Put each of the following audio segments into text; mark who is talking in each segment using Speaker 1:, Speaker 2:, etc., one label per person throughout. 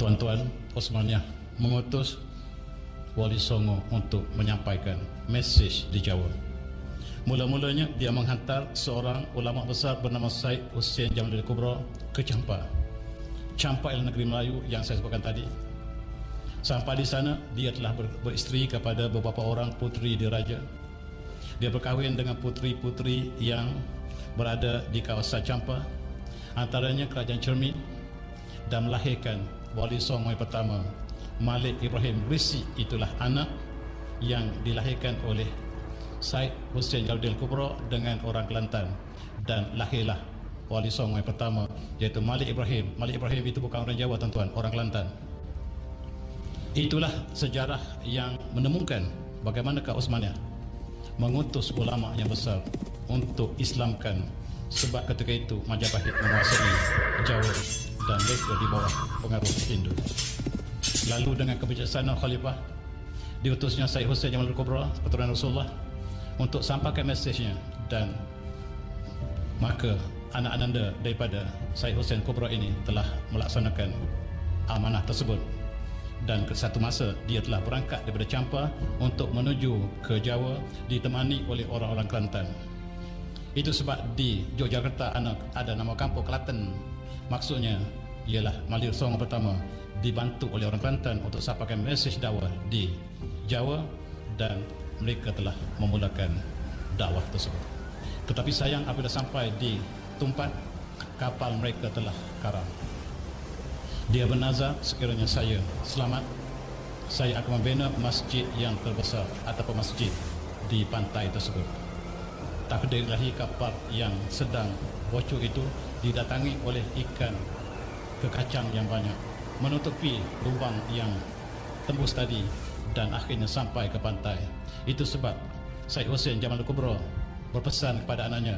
Speaker 1: Tuan-tuan, Osmaniyah mengutus Wali Songo untuk menyampaikan mesej di Jawa. Mula-mulanya dia menghantar seorang ulama besar bernama Syed Hussein Jamaluddin Kubra ke Champa. Champa ialah negeri Melayu yang saya sebutkan tadi. Sampai di sana, dia telah beristeri kepada beberapa orang puteri diraja. Dia berkahwin dengan puteri-puteri yang berada di kawasan Champa, antaranya Kerajaan Cermin, dan melahirkan Wali Songo yang pertama, Malik Ibrahim Risi. Itulah anak yang dilahirkan oleh Syed Hussein Jamaluddin Kubra dengan orang Kelantan, dan lahirlah Wali Songo yang pertama, iaitu Malik Ibrahim. Malik Ibrahim itu bukan orang Jawa, tuan-tuan, orang Kelantan. Itulah sejarah yang menemukan bagaimanakah Osmaniyah mengutus ulama yang besar untuk Islamkan, sebab ketika itu Majapahit menguasai Jawa dan mereka di bawah pengaruh Hindu. Lalu dengan kebijaksanaan Khalifah, diutusnya Syed Hussein Jamaluddin Kubra, keturunan Rasulullah, untuk sampaikan mesejnya, dan maka anak ananda daripada Syed Hussein Kubra ini telah melaksanakan amanah tersebut, dan ke satu masa dia telah berangkat daripada Champa untuk menuju ke Jawa ditemani oleh orang-orang Kelantan. Itu sebab di Yogyakarta ada nama kampung Kelantan. Maksudnya ialah Malik Songo pertama dibantu oleh orang Kelantan untuk sampaikan mesej dakwah di Jawa, dan mereka telah memulakan dakwah tersebut. Tetapi sayang, apabila sampai di Tumpat, kapal mereka telah karam. Dia bernazar, sekiranya saya selamat, saya akan membina masjid yang terbesar ataupun masjid di pantai tersebut. Takdir ilahi, kapal yang sedang bocor itu didatangi oleh ikan kekacang yang banyak, menutupi lubang yang tembus tadi, dan akhirnya sampai ke pantai. Itu sebab Syed Hussein Jamaluddin Kubra berpesan kepada anaknya,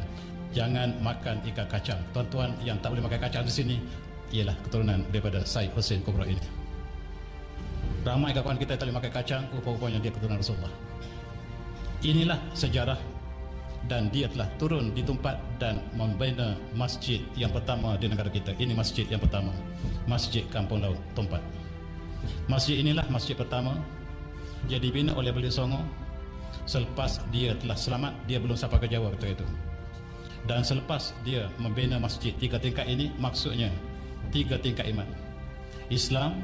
Speaker 1: jangan makan ikan kacang. Tuan-tuan yang tak boleh makan kacang di sini ialah keturunan daripada Syed Hussein Kubra ini. Ramai kawan kita tak boleh makan kacang, rupa-rupanya dia keturunan Rasulullah. Inilah sejarah, dan dia telah turun di Tumpat dan membina masjid yang pertama di negara kita. Ini masjid yang pertama, Masjid Kampung Laut Tumpat. Masjid inilah masjid pertama yang dibina oleh Wali Songo selepas dia telah selamat. Dia belum sampai ke Jawa ketika itu, dan selepas dia membina masjid 3 tingkat ini, maksudnya 3 tingkat iman: Islam,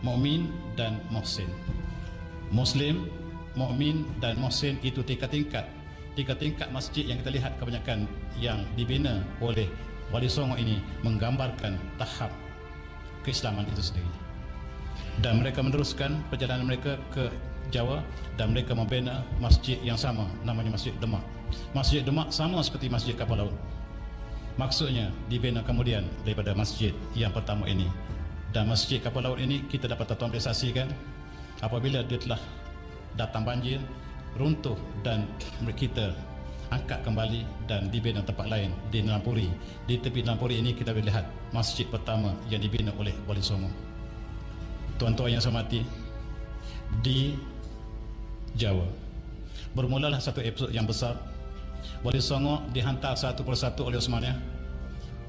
Speaker 1: mukmin, dan muhsin. Muslim, mukmin, dan muhsin, itu 3 tingkat. 3 tingkat masjid yang kita lihat kebanyakan yang dibina oleh Wali Songo ini menggambarkan tahap keislaman itu sendiri. Dan mereka meneruskan perjalanan mereka ke Jawa, dan mereka membina masjid yang sama, namanya Masjid Demak. Masjid Demak sama seperti Masjid Kapal Laut. Maksudnya dibina kemudian daripada masjid yang pertama ini. Dan Masjid Kapal Laut ini kita dapat tuan saksikan apabila dia telah datang banjir, runtuh, dan kita angkat kembali dan dibina tempat lain di Nelampuri. Di tepi Nelampuri ini kita boleh lihat masjid pertama yang dibina oleh Wali Songo. Tuan-tuan yang saya hormati, di Jawa bermulalah satu episod yang besar. Wali Songo dihantar satu persatu oleh Osmaniyah.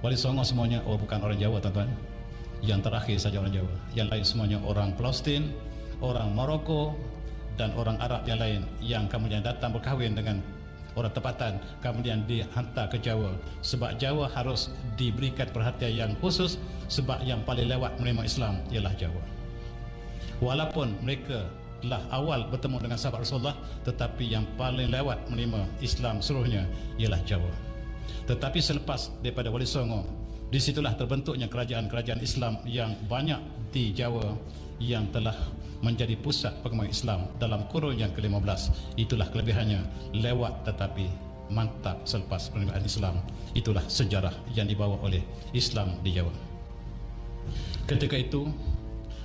Speaker 1: Wali Songo semuanya bukan orang Jawa, tuan-tuan. Yang terakhir saja orang Jawa, yang lain semuanya orang Palestin, orang Maroko, dan orang Arab yang lain, yang kemudian datang berkahwin dengan orang tempatan, kemudian dihantar ke Jawa. Sebab Jawa harus diberikan perhatian yang khusus, sebab yang paling lewat menerima Islam ialah Jawa. Walaupun mereka telah awal bertemu dengan sahabat Rasulullah, tetapi yang paling lewat menerima Islam seluruhnya ialah Jawa. Tetapi selepas daripada Wali Songo, disitulah terbentuknya kerajaan-kerajaan Islam yang banyak di Jawa, yang telah menjadi pusat perkembangan Islam dalam kurun yang ke-15. Itulah kelebihannya, lewat tetapi mantap selepas penerimaan Islam. Itulah sejarah yang dibawa oleh Islam di Jawa. Ketika itu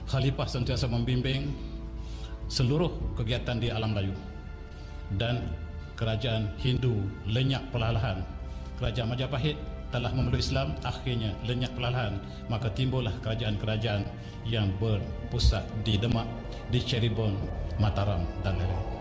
Speaker 1: Khalifah sentiasa membimbing seluruh kegiatan di alam Melayu, dan kerajaan Hindu lenyap perlahan-lahan. Kerajaan Majapahit telah memeluk Islam, akhirnya lenyap perlahan. Maka timbullah kerajaan-kerajaan yang berpusat di Demak, di Cirebon, Mataram, dan lain-lain.